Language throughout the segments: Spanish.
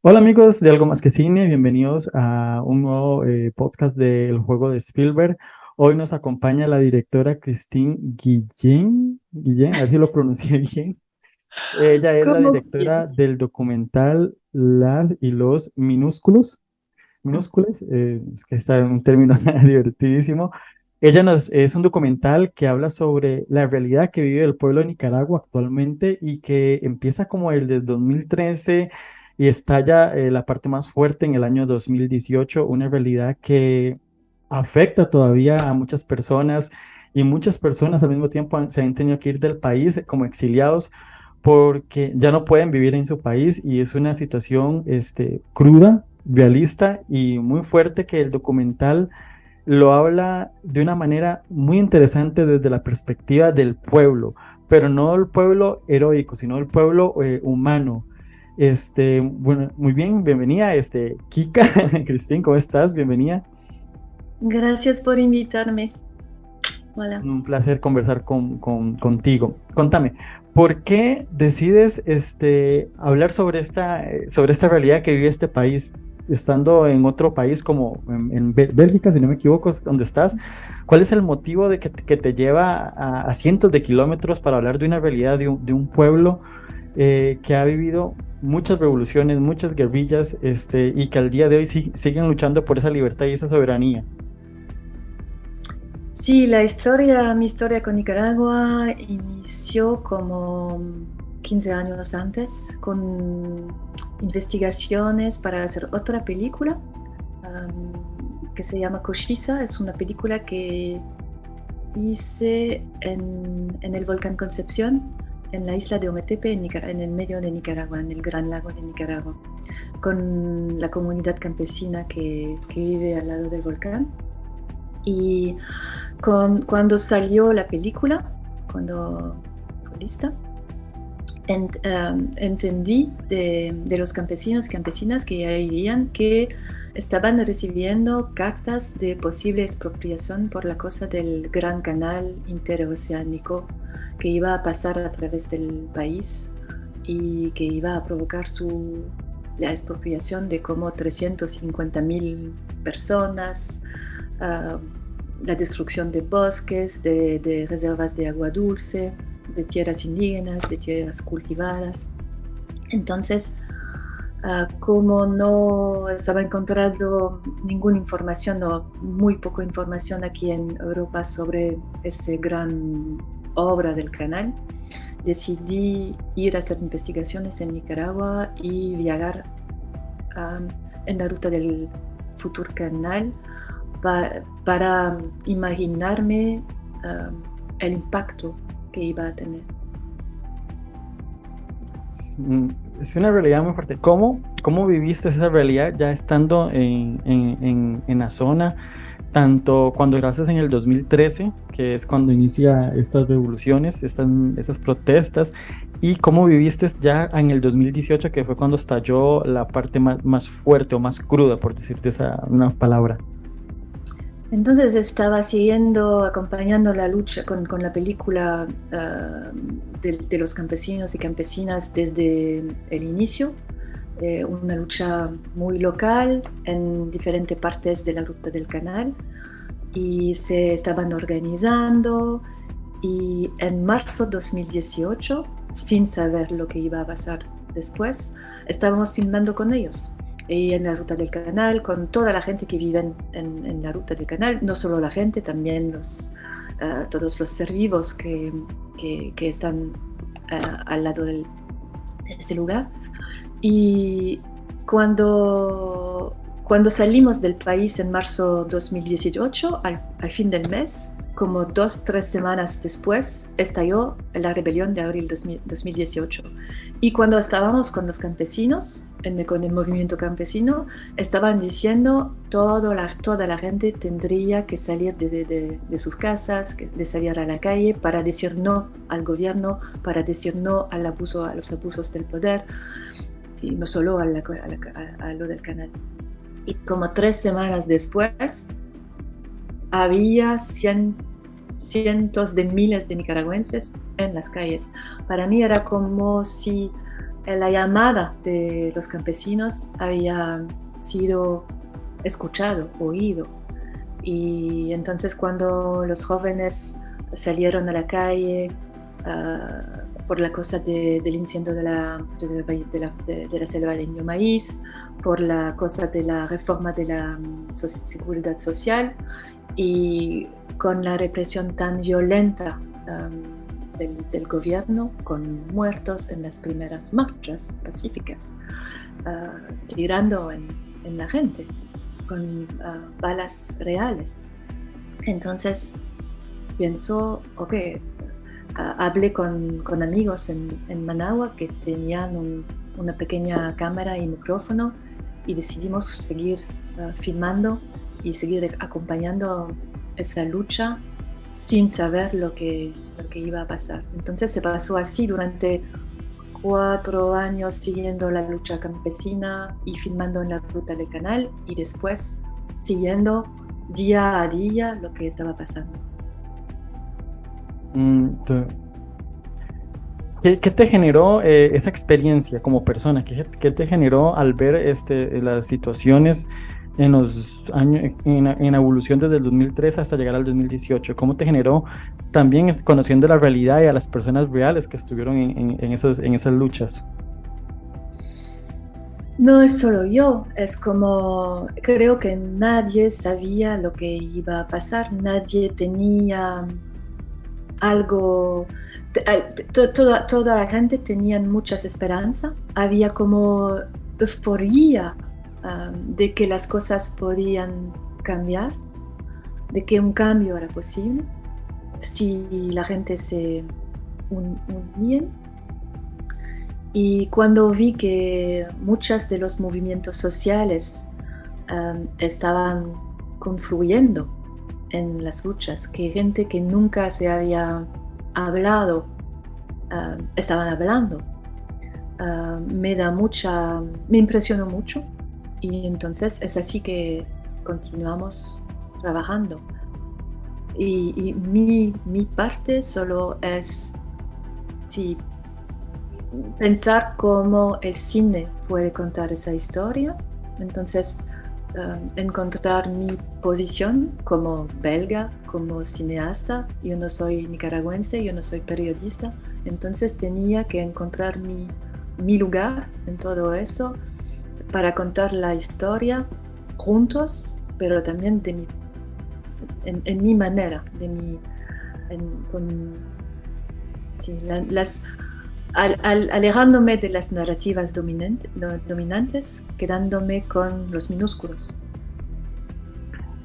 Hola amigos de Algo Más que Cine, bienvenidos a un nuevo podcast del juego de Spielberg. Hoy nos acompaña la directora Christine Guillén, a ver si lo pronuncié bien. Ella es la ¿Cómo directora bien? del documental Las y los minúsculos, es que está en un término divertidísimo. Es un documental que habla sobre la realidad que vive el pueblo de Nicaragua actualmente y que empieza como el de 2013 y estalla la parte más fuerte en el año 2018, una realidad que afecta todavía a muchas personas y muchas personas al mismo tiempo se han tenido que ir del país como exiliados porque ya no pueden vivir en su país y es una situación cruda, realista y muy fuerte que el documental lo habla de una manera muy interesante desde la perspectiva del pueblo, pero no el pueblo heroico, sino el pueblo humano. Bueno, muy bien, bienvenida, Kika, Cristín, ¿cómo estás? Bienvenida. Gracias por invitarme. Hola. Un placer conversar contigo. Contame, ¿por qué decides hablar sobre esta realidad que vive este país, estando en otro país como en Bélgica, si no me equivoco, es donde estás? ¿Cuál es el motivo de que te lleva a cientos de kilómetros para hablar de una realidad de un pueblo que ha vivido muchas revoluciones, muchas guerrillas, y que al día de hoy siguen luchando por esa libertad y esa soberanía? Sí, mi historia con Nicaragua inició como 15 años antes con investigaciones para hacer otra película que se llama Cochisa. Es una película que hice en el volcán Concepción, en la isla de Ometepe, en el medio de Nicaragua, en el Gran Lago de Nicaragua, con la comunidad campesina que vive al lado del volcán. Y cuando salió la película, cuando fue lista, entendí de los campesinos y campesinas que ahí vivían que estaban recibiendo cartas de posible expropiación por la cosa del gran canal interoceánico que iba a pasar a través del país y que iba a provocar la expropiación de como 350.000 personas, uh, la destrucción de bosques, de reservas de agua dulce, de tierras indígenas, de tierras cultivadas. Entonces, como no estaba encontrando ninguna información o muy poca información aquí en Europa sobre esa gran obra del canal, decidí ir a hacer investigaciones en Nicaragua y viajar en la ruta del futuro canal para imaginarme el impacto que iba a tener. Es una realidad muy fuerte. ¿Cómo viviste esa realidad ya estando en la zona? Tanto cuando gracias en el 2013, que es cuando inicia estas revoluciones, estas protestas, y cómo viviste ya en el 2018, que fue cuando estalló la parte más fuerte o más cruda, por decirte una palabra. Entonces estaba siguiendo, acompañando la lucha con la película de los campesinos y campesinas desde el inicio, una lucha muy local en diferentes partes de la ruta del canal, y se estaban organizando, y en marzo 2018, sin saber lo que iba a pasar después, estábamos filmando con ellos y en la ruta del canal, con toda la gente que vive en la ruta del canal, no solo la gente, también todos los ser vivos que están al lado de ese lugar. Y cuando salimos del país en marzo 2018, al fin del mes, como 2, 3 semanas después, estalló la rebelión de abril 2018. Y cuando estábamos con los campesinos, con el movimiento campesino, estaban diciendo toda la gente tendría que salir de sus casas, de salir a la calle para decir no al gobierno, para decir no al abuso, a los abusos del poder, y no solo a lo del canal. Y como 3 semanas después, había cientos de miles de nicaragüenses en las calles. Para mí era como si la llamada de los campesinos había sido escuchado, oído. Y entonces cuando los jóvenes salieron a la calle por la cosa del incendio de la selva de Indio Maíz, por la cosa de la reforma de la seguridad social y con la represión tan violenta del gobierno, con muertos en las primeras marchas pacíficas, tirando en la gente con balas reales. Entonces pienso, ok, hablé con amigos en Managua que tenían una pequeña cámara y micrófono y decidimos seguir filmando y seguir acompañando esa lucha sin saber lo que iba a pasar. Entonces se pasó así durante 4 años siguiendo la lucha campesina y filmando en la ruta del canal y después siguiendo día a día lo que estaba pasando. ¿Qué te generó esa experiencia como persona? ¿Qué te generó al ver las situaciones en los años, en evolución desde el 2003 hasta llegar al 2018? ¿Cómo te generó también conociendo la realidad y a las personas reales que estuvieron en esas luchas? No es solo yo, es como creo que nadie sabía lo que iba a pasar, nadie tenía algo, toda la gente tenía muchas esperanzas, había como euforia de que las cosas podían cambiar, de que un cambio era posible si la gente se unía. Y cuando vi que muchos de los movimientos sociales estaban confluyendo en las luchas, que gente que nunca se había hablado, estaban hablando, me impresionó mucho y entonces es así que continuamos trabajando. Y mi parte solo es pensar cómo el cine puede contar esa historia, entonces encontrar mi posición como belga, como cineasta. Yo no soy nicaragüense, yo no soy periodista, entonces tenía que encontrar mi lugar en todo eso para contar la historia juntos, pero también en mi manera, alejándome de las narrativas dominantes, quedándome con los minúsculos.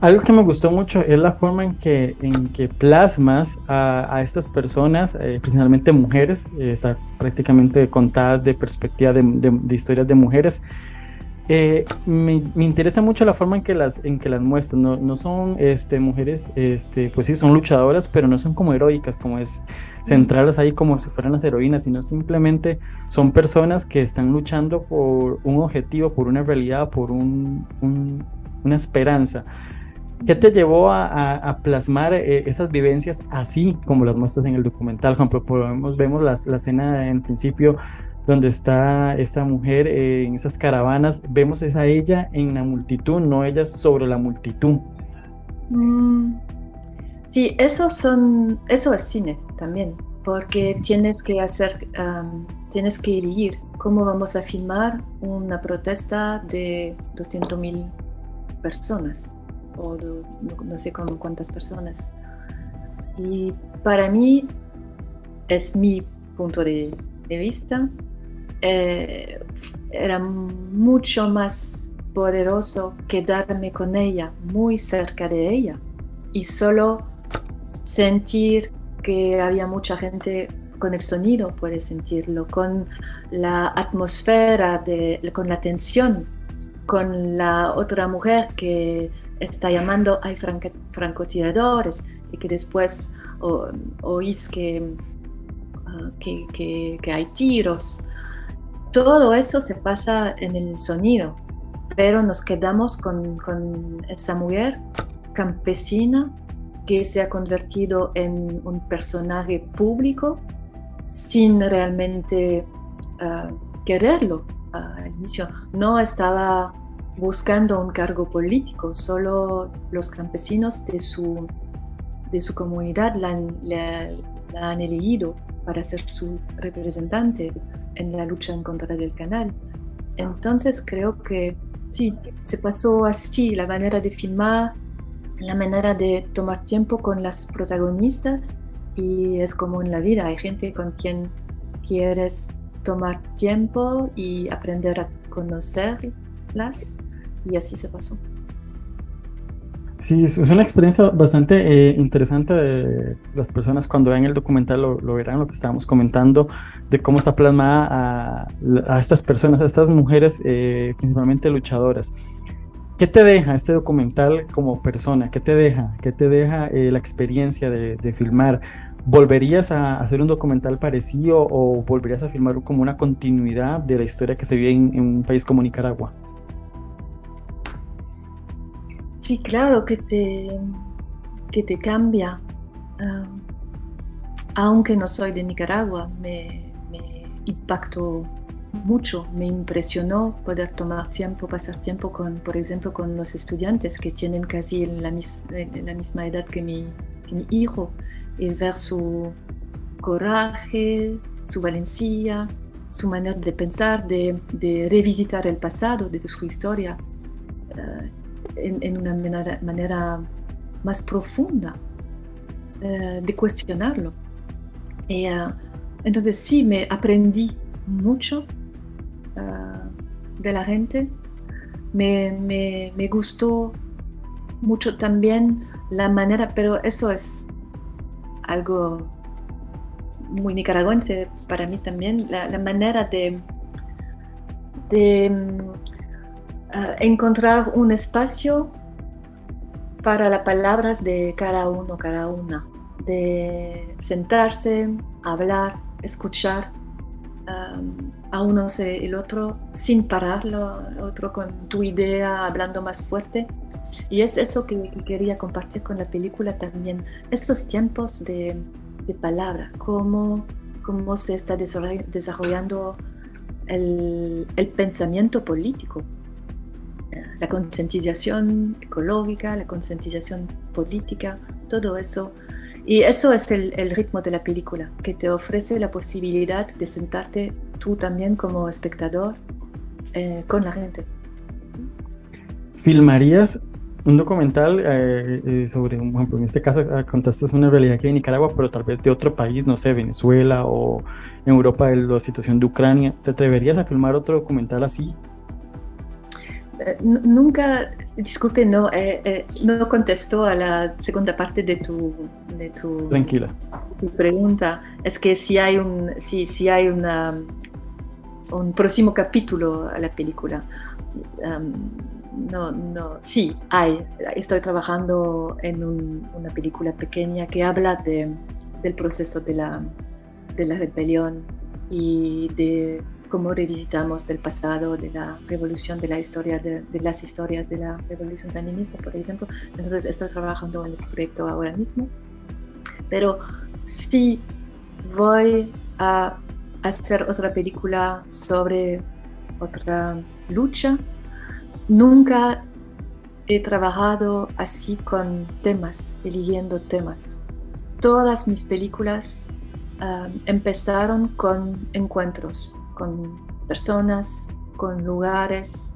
Algo que me gustó mucho es la forma en que plasmas a estas personas, principalmente mujeres, está prácticamente contada de perspectiva de historias de mujeres. Me interesa mucho la forma en que las muestran. No son mujeres, pues sí, son luchadoras, pero no son como heroicas, como es centrarlas ahí como si fueran las heroínas, sino simplemente son personas que están luchando por un objetivo, por una realidad, por una esperanza. ¿Qué te llevó a plasmar esas vivencias así como las muestras en el documental, Juan? Vemos la escena en principio donde está esta mujer en esas caravanas, vemos a ella en la multitud, no ella sobre la multitud. Sí, eso es cine también, porque tienes que elegir cómo vamos a filmar una protesta de 200.000 personas, o no sé cuántas personas. Y para mí, es mi punto de vista, era mucho más poderoso quedarme con ella, muy cerca de ella, y solo sentir que había mucha gente. Con el sonido puedes sentirlo, con la atmósfera, con la tensión, con la otra mujer que está llamando hay francotiradores y que después oís que hay tiros. Todo eso se pasa en el sonido, pero nos quedamos con esa mujer campesina que se ha convertido en un personaje público sin realmente quererlo al inicio. No estaba buscando un cargo político, solo los campesinos de su comunidad la han elegido para ser su representante en la lucha en contra del canal. Entonces creo que sí, se pasó así la manera de filmar, la manera de tomar tiempo con las protagonistas, y es como en la vida, hay gente con quien quieres tomar tiempo y aprender a conocerlas, y así se pasó. Sí, es una experiencia bastante interesante. Las personas cuando vean el documental lo verán, lo que estábamos comentando, de cómo está plasmada a estas personas, a estas mujeres, principalmente luchadoras. ¿Qué te deja este documental como persona? ¿Qué te deja? ¿Qué te deja la experiencia de filmar? ¿Volverías a hacer un documental parecido o volverías a filmar como una continuidad de la historia que se vive en un país como Nicaragua? Sí, claro que te cambia. Ah, aunque no soy de Nicaragua, me impactó mucho, me impresionó poder tomar tiempo, pasar tiempo con, por ejemplo, con los estudiantes que tienen casi la misma edad que mi hijo, y ver su coraje, su valentía, su manera de pensar, de revisitar el pasado, de su historia, en una manera más profunda, de cuestionarlo. Y, entonces sí, me aprendí mucho de la gente. Me gustó mucho también la manera, pero eso es algo muy nicaragüense para mí también, la manera de encontrar un espacio para las palabras de cada uno, cada una, de sentarse, hablar, escuchar a uno y el otro sin pararlo, el otro con tu idea hablando más fuerte. Y es eso que quería compartir con la película también, estos tiempos de palabra, cómo se está desarrollando el pensamiento político, la concientización ecológica, la concientización política, todo eso. Y eso es el ritmo de la película, que te ofrece la posibilidad de sentarte tú también como espectador con la gente. ¿Filmarías un documental sobre, por ejemplo, en este caso contaste una realidad que hay en Nicaragua, pero tal vez de otro país, no sé, Venezuela o en Europa la situación de Ucrania? ¿Te atreverías a filmar otro documental así? Nunca, disculpe, no contestó a la segunda parte de Tranquila. tu pregunta. Es que si hay un próximo capítulo a la película. Sí, hay. Estoy trabajando en una película pequeña que habla del proceso de la rebelión y de cómo revisitamos el pasado de la revolución, de la historia, de las historias de la revolución sandinista, por ejemplo. Entonces estoy trabajando en este proyecto ahora mismo, pero sí voy a hacer otra película sobre otra lucha. Nunca he trabajado así con temas, eligiendo temas. Todas mis películas empezaron con encuentros, con personas, con lugares,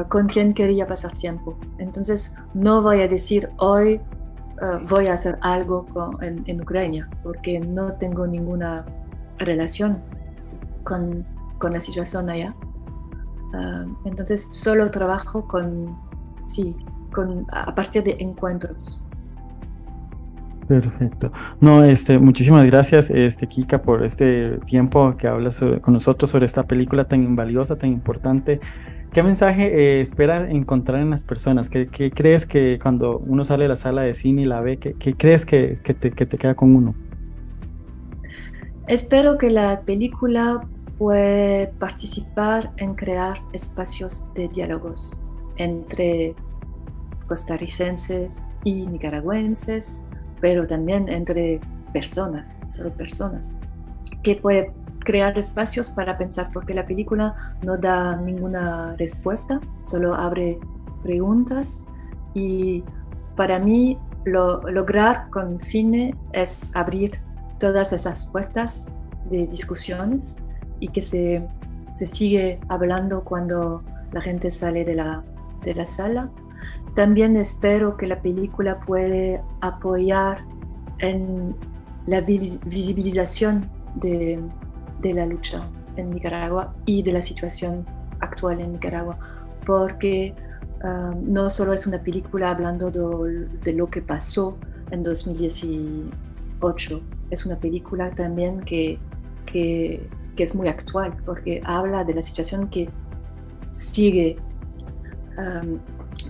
con quien quería pasar tiempo. Entonces no voy a decir hoy voy a hacer algo en Ucrania, porque no tengo ninguna relación con la situación allá. Entonces solo trabajo a partir de encuentros. Perfecto. No, muchísimas gracias, Kika, por este tiempo que hablas con nosotros sobre esta película tan valiosa, tan importante. ¿Qué mensaje esperas encontrar en las personas? ¿Qué crees que cuando uno sale de la sala de cine y la ve, qué crees que te queda con uno? Espero que la película pueda participar en crear espacios de diálogos entre costarricenses y nicaragüenses, pero también entre personas, solo personas, que puede crear espacios para pensar, porque la película no da ninguna respuesta, solo abre preguntas y para mí lograr con cine es abrir todas esas puertas de discusiones y que se sigue hablando cuando la gente sale de la sala. También espero que la película puede apoyar en la visibilización de la lucha en Nicaragua y de la situación actual en Nicaragua, porque no solo es una película hablando de lo que pasó en 2018, es una película también que es muy actual, porque habla de la situación que sigue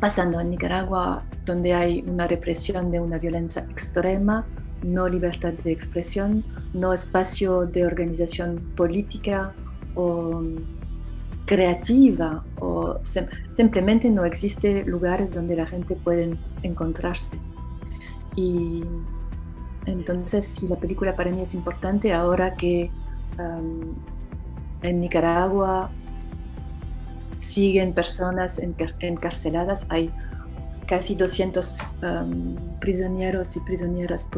pasando en Nicaragua, donde hay una represión de una violencia extrema, no libertad de expresión, no espacio de organización política o creativa, o simplemente no existe lugares donde la gente puede encontrarse. Y entonces, sí, la película para mí es importante ahora que en Nicaragua siguen personas encarceladas. Hay casi 200 prisioneros y prisioneras,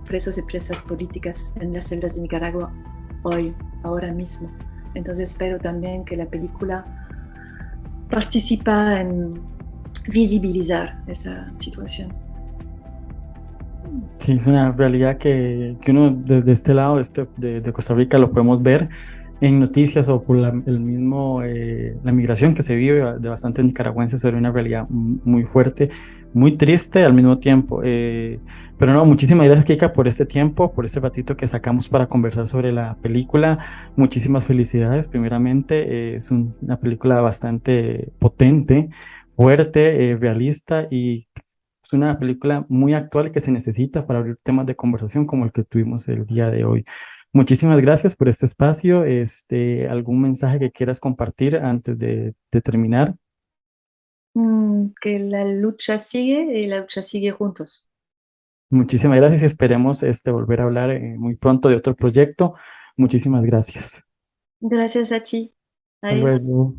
presos y presas políticas en las celdas de Nicaragua hoy, ahora mismo. Entonces espero también que la película participa en visibilizar esa situación. Sí, es una realidad que uno desde este lado de Costa Rica lo podemos ver en noticias o por el mismo, la migración que se vive de bastantes nicaragüenses sobre una realidad muy fuerte, muy triste al mismo tiempo. Pero no, muchísimas gracias, Kika, por este tiempo, por este ratito que sacamos para conversar sobre la película. Muchísimas felicidades, primeramente. Es una película bastante potente, fuerte, realista y es una película muy actual que se necesita para abrir temas de conversación como el que tuvimos el día de hoy. Muchísimas gracias por este espacio. ¿Algún mensaje que quieras compartir antes de terminar? Que la lucha sigue y la lucha sigue juntos. Muchísimas gracias y esperemos volver a hablar muy pronto de otro proyecto. Muchísimas gracias. Gracias a ti. Hasta Adiós. luego.